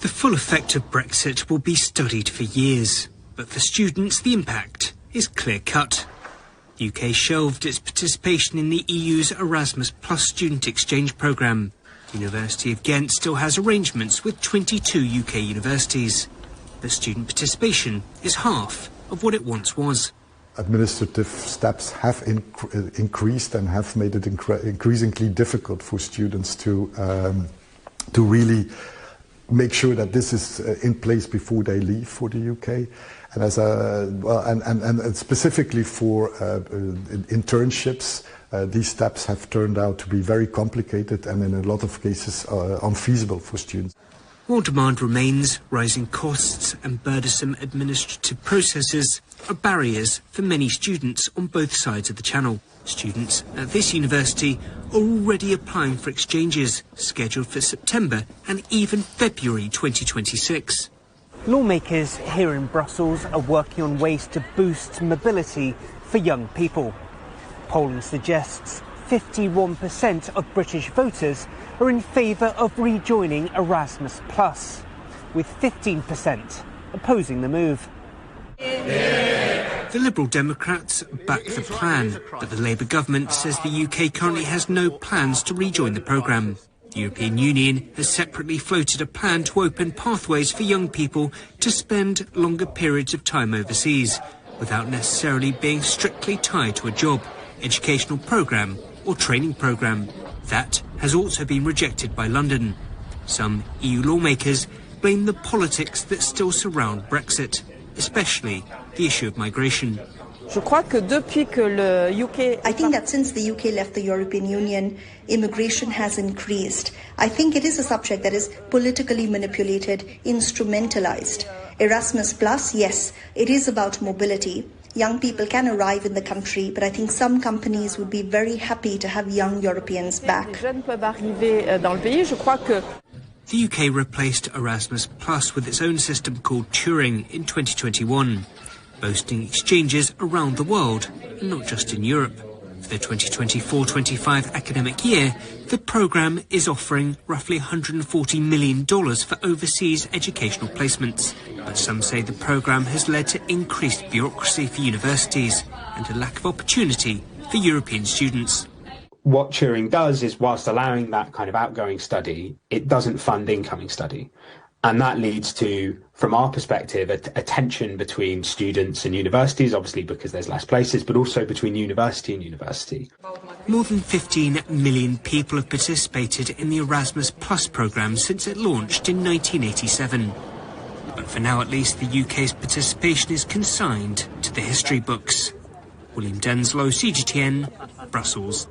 The full effect of Brexit will be studied for years, but for students the impact is clear-cut. The UK shelved its participation in the EU's Erasmus Plus student exchange programme. The University of Ghent still has arrangements with 22 UK universities, but student participation is half of what it once was. Administrative steps have increased and have made it increasingly difficult for students to really make sure that this is in place before they leave for the UK, and and specifically for internships, these steps have turned out to be very complicated and in a lot of cases unfeasible for students. While demand remains, rising costs and burdensome administrative processes are barriers for many students on both sides of the Channel. Students at this university are already applying for exchanges, scheduled for September and even February 2026. Lawmakers here in Brussels are working on ways to boost mobility for young people. Polling suggests 51% of British voters are in favour of rejoining Erasmus+, with 15% opposing the move. The Liberal Democrats back the plan, but the Labour government says the UK currently has no plans to rejoin the programme. The European Union has separately floated a plan to open pathways for young people to spend longer periods of time overseas, without necessarily being strictly tied to a job, educational programme or training programme. That has also been rejected by London. Some EU lawmakers blame the politics that still surround Brexit, especially the issue of migration. I think that since the UK left the European Union, immigration has increased. I think it is a subject that is politically manipulated, instrumentalized. Erasmus Plus, yes, it is about mobility. Young people can arrive in the country, but I think some companies would be very happy to have young Europeans back. The UK replaced Erasmus Plus with its own system called Turing in 2021, boasting exchanges around the world, and not just in Europe. For the 2024-25 academic year, the programme is offering roughly $140 million for overseas educational placements. But some say the programme has led to increased bureaucracy for universities and a lack of opportunity for European students. What Turing does is, whilst allowing that kind of outgoing study, it doesn't fund incoming study. And that leads to, from our perspective, a tension between students and universities, obviously because there's less places, but also between university and university. More than 15 million people have participated in the Erasmus Plus programme since it launched in 1987. But for now, at least, the UK's participation is consigned to the history books. William Denselow, CGTN, Brussels.